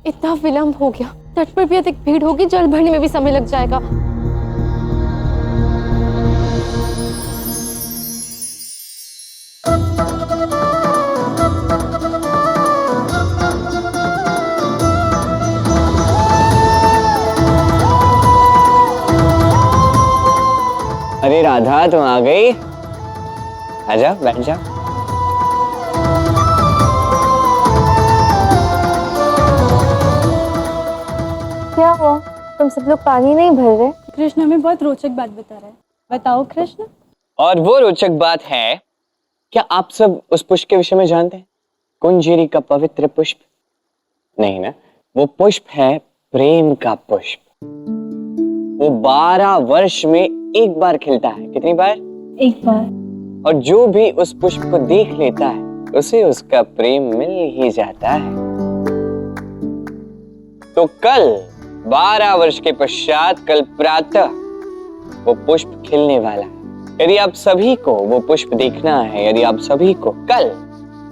इतना विलंब हो गया, तट पर भी अधिक भीड़ होगी, जल भरने में भी समय लग जाएगा। अरे राधा, तुम आ गई? आजा, बैठ जा। क्या हुआ, तुम सब लोग पानी नहीं भर रहे? कृष्ण हमें बहुत रोचक बात बता रहा है। बताओ कृष्ण। और वो रोचक बात है, क्या आप सब उस पुष्प के विषय में जानते हैं? कुंजीरी का पवित्र पुष्प? नहीं ना, वो पुष्प है प्रेम का पुष्प। वो 12 वर्ष में एक बार खिलता है। कितनी बार? एक बार। और जो भी उस पुष्प को देख लेता है उसे उसका प्रेम मिल ही जाता है। तो कल 12 वर्ष के पश्चात, कल प्रातः वो पुष्प खिलने वाला है। यदि आप सभी को वो पुष्प देखना है, यदि आप सभी को कल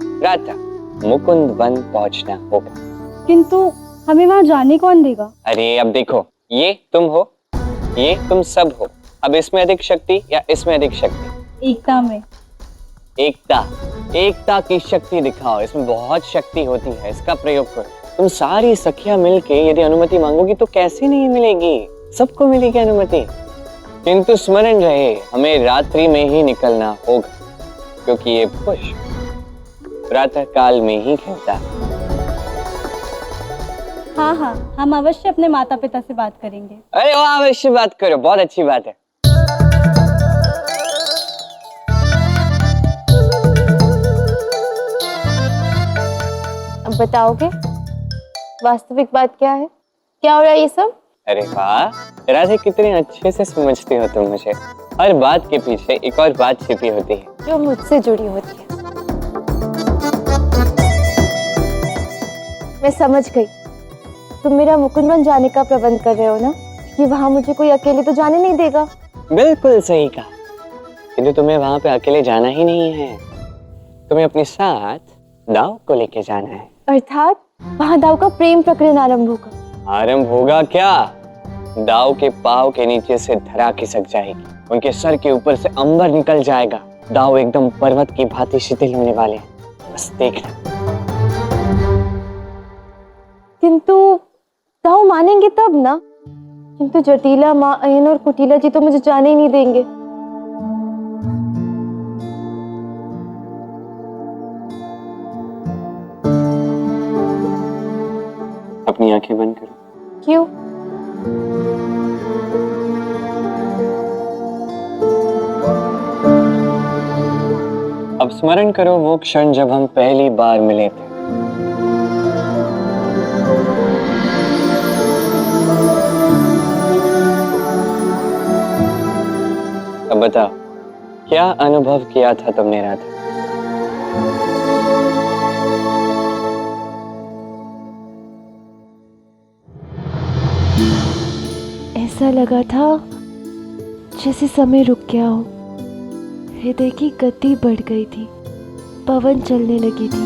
प्रातः मुकुंद वन पहुंचना होगा। किंतु हमें वहां जाने कौन देगा? अरे अब देखो, ये तुम हो, ये तुम सब हो। अब इसमें अधिक शक्ति या इसमें अधिक शक्ति? एकता में। एकता की शक्ति दिखाओ। इसमें बहुत शक्ति होती है, इसका प्रयोग करो। तुम सारी सखियां मिलके यदि अनुमति मांगोगी तो कैसे नहीं मिलेगी, सबको मिलेगी अनुमति। किंतु स्मरण रहे, हमें रात्रि में ही निकलना होगा, क्योंकि ये पुष्प प्रातः काल में ही खिलता है। हाँ हाँ, हम अवश्य अपने माता पिता से बात करेंगे। अरे वो अवश्य बात करो, बहुत अच्छी बात है। अब बताओगे वास्तविक बात क्या है? क्या हो रहा है ये सब? अरे वाह राधे, कितने अच्छे से समझती हो तुम मुझे। हर बात के पीछे एक और बात छिपी होती है जो मुझसे जुड़ी होती है। मैं समझ गई, तुम मेरा मुकुंदवन जाने का प्रबंध कर रहे हो ना, कि वहां मुझे कोई अकेले तो जाने नहीं देगा। बिल्कुल सही कहा, किंतु तुम्हें वहां पे अकेले जाना ही नहीं है, तुम्हें अपने साथ दाव को लेके जाना है। अर्थात वहां दाव का प्रेम प्रकरण आरंभ होगा। आरंभ होगा क्या? दाव के पांव के नीचे से धरा खिसक जाएगी, उनके सर के ऊपर से अंबर निकल जाएगा। दाव एकदम पर्वत की भांति शिथिल होने वाले हैं, बस देखना। किंतु दाव मानेंगे तब ना, किंतु जटिला, माँ अयन और कुटिला जी तो मुझे जाने ही नहीं देंगे। अपनी आंखें बंद करो। क्यों? अब स्मरण करो वो क्षण जब हम पहली बार मिले थे। अब बताओ, क्या अनुभव किया था तुमने राधा? ऐसा लगा था जैसे समय रुक गया हो, हृदय की गति बढ़ गई थी, पवन चलने लगी थी।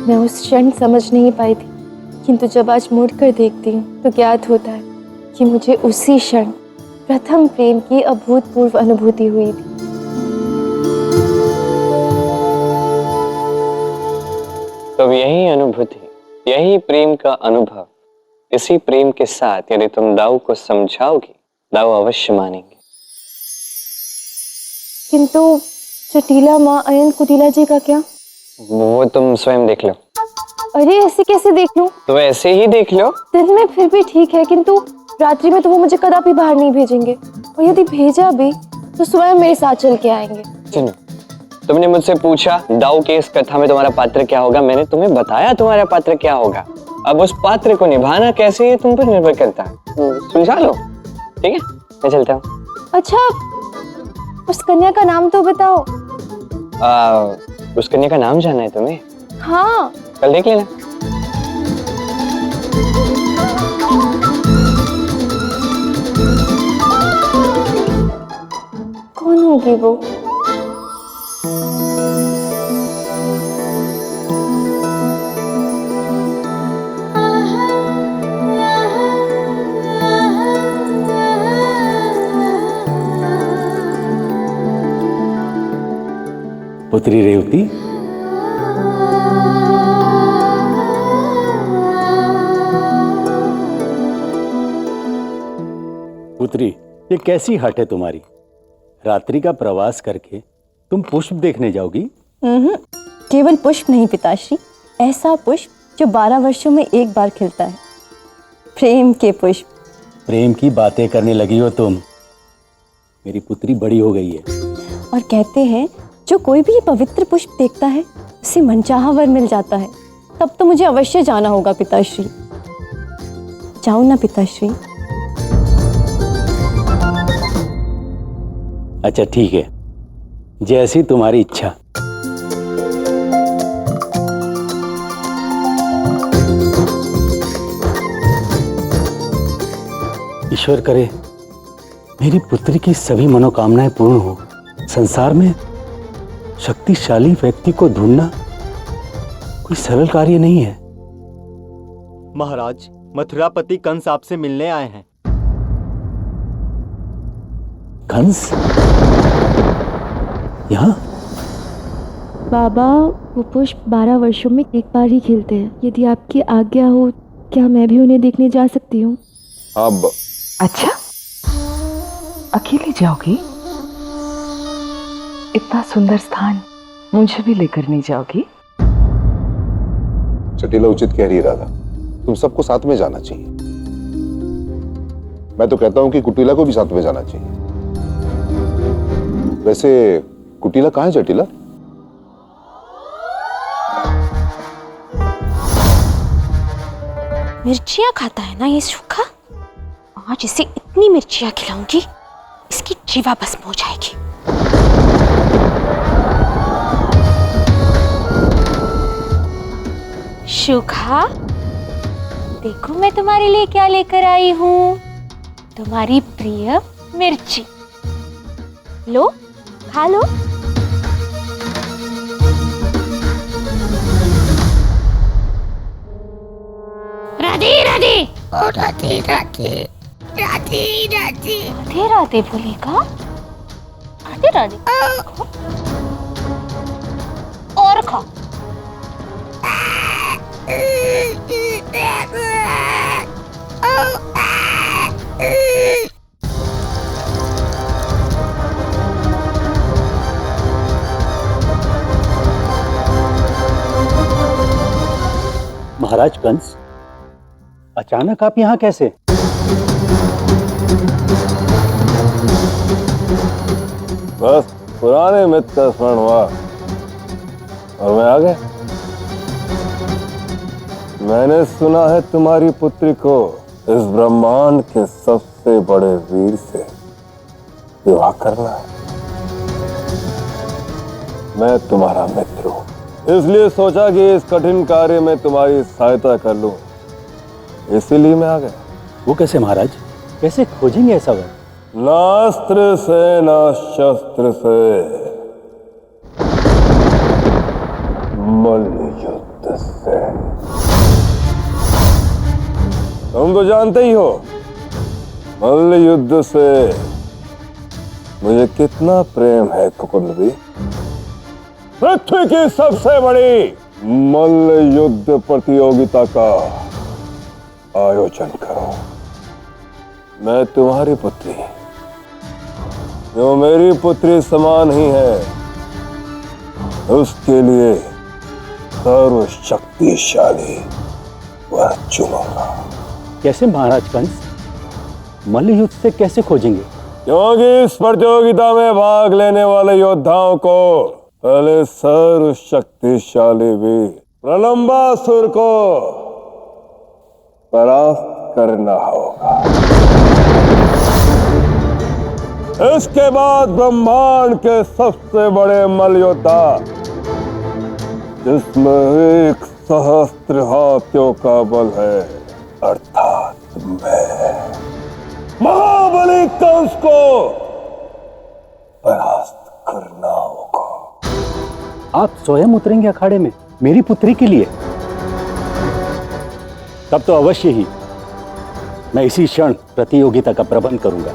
मैं उस क्षण समझ नहीं पाई थी, किंतु जब आज मुड़कर देखती हूँ तो ज्ञात होता है कि मुझे उसी क्षण प्रथम प्रेम की अभूतपूर्व अनुभूति हुई थी। तो यही अनुभूति, यही प्रेम का अनुभव, इसी प्रेम के साथ यदि तुम दाऊ को समझाओगी, दाऊ अवश्य मानेंगे। किंतु जटिला, माँ अयन, कुटिला जी का क्या? वो तुम स्वयं देख लो। अरे ऐसे कैसे देख लूं? तो ऐसे ही देख लो। दिन में फिर भी ठीक है, किंतु रात्रि में तो वो मुझे कदापि बाहर नहीं भेजेंगे, और यदि भेजा भी तो स्वयं मेरे साथ चल के आएंगे। सुनो, तुमने मुझसे पूछा दाऊ के इस कथा में तुम्हारा पात्र क्या होगा, मैंने तुम्हें बताया तुम्हारा पात्र क्या होगा। अब उस पात्र को निभाना कैसे ये तुम पर निर्भर करता है, सुलझा लो। ठीक है, मैं चलता हूँ। अच्छा, उस कन्या का नाम तो बताओ। उस कन्या का नाम जानना है तुम्हें? हाँ। कल देख लेना। होगी वो? पुत्री रेवती, पुत्री, ये कैसी हट है तुम्हारी? रात्रि का प्रवास करके तुम पुष्प देखने जाओगी? केवल पुष्प नहीं पिताश्री, ऐसा पुष्प जो 12 वर्षों में एक बार खिलता है, प्रेम के पुष्प। प्रेम की बातें करने लगी हो तुम। मेरी पुत्री बड़ी हो गई है। और कहते हैं जो कोई भी ये पवित्र पुष्प देखता है उसे मनचाहा वर मिल जाता है। तब तो मुझे अवश्य जाना होगा पिताश्री। जाओ ना पिताश्री। अच्छा ठीक है, जैसी तुम्हारी इच्छा। ईश्वर करे मेरी पुत्री की सभी मनोकामनाएं पूर्ण हो। संसार में शक्तिशाली व्यक्ति को ढूंढना कोई सरल कार्य नहीं है। महाराज, मथुरापति कंस आपसे मिलने आए हैं। कंस यहाँ? बाबा, वो पुष्प 12 वर्षों में एक बार ही खिलते हैं। यदि आपकी आज्ञा हो, क्या मैं भी उन्हें देखने जा सकती हूँ? अब अच्छा, अकेले जाओगी? इतना सुंदर स्थान मुझे भी लेकर नहीं जाओगी? जटिला उचित कह रही राधा, तुम सबको साथ में जाना चाहिए। मैं तो कहता हूं कि कुटिला को भी साथ में जाना चाहिए। वैसे कुटिला कहाँ है जटिला? मिर्चियां खाता है ना ये सूखा। आज इसे इतनी मिर्चियां खिलाऊंगी, इसकी जीवा भस्म हो जाएगी। सूखा, देखो मैं तुम्हारे लिए क्या लेकर आई हूँ। तुम्हारी प्रिय मिर्ची। लो, खा लो। राधे राधे। ओ राधे राधे राधे राधे राधे राधे बोलेगा। राधे राधे और खा। महाराज कंस, अचानक आप यहाँ कैसे? बस पुराने मित्र का स्मरण हुआ और मैं आ गया। मैंने सुना है तुम्हारी पुत्री को इस ब्रह्मांड के सबसे बड़े वीर से विवाह करना है। मैं तुम्हारा मित्र हूं, इसलिए सोचा कि इस कठिन कार्य में तुम्हारी सहायता कर लूं। इसीलिए मैं आ गया। वो कैसे महाराज? कैसे खोजेंगे ऐसा वर? ना अस्त्र से ना शस्त्र से, मल्ल युद्ध से। तुम तो जानते ही हो मल्ल युद्ध से मुझे कितना प्रेम है। कुकुंदवी, पृथ्वी की सबसे बड़ी मल्ल युद्ध प्रतियोगिता का आयोजन करो। मैं तुम्हारी पुत्री, जो मेरी पुत्री समान ही है, उसके लिए सर्वशक्तिशाली वर चुनूंगा। कैसे महाराज कंस? मल्ल युद्ध से कैसे खोजेंगे? क्योंकि इस प्रतियोगिता में भाग लेने वाले योद्धाओं को पहले सर्वशक्तिशाली वीर प्रलंबासुर को परास्त करना होगा। इसके बाद ब्रह्मांड के सबसे बड़े मल्ल योद्धा, जिसमें 1 सहस्त्र हाथियों का बल है, अर्थात मैं, महाबली कंस को परास्त करना होगा। आप स्वयं उतरेंगे अखाड़े में मेरी पुत्री के लिए? तब तो अवश्य ही मैं इसी क्षण प्रतियोगिता का प्रबंध करूंगा।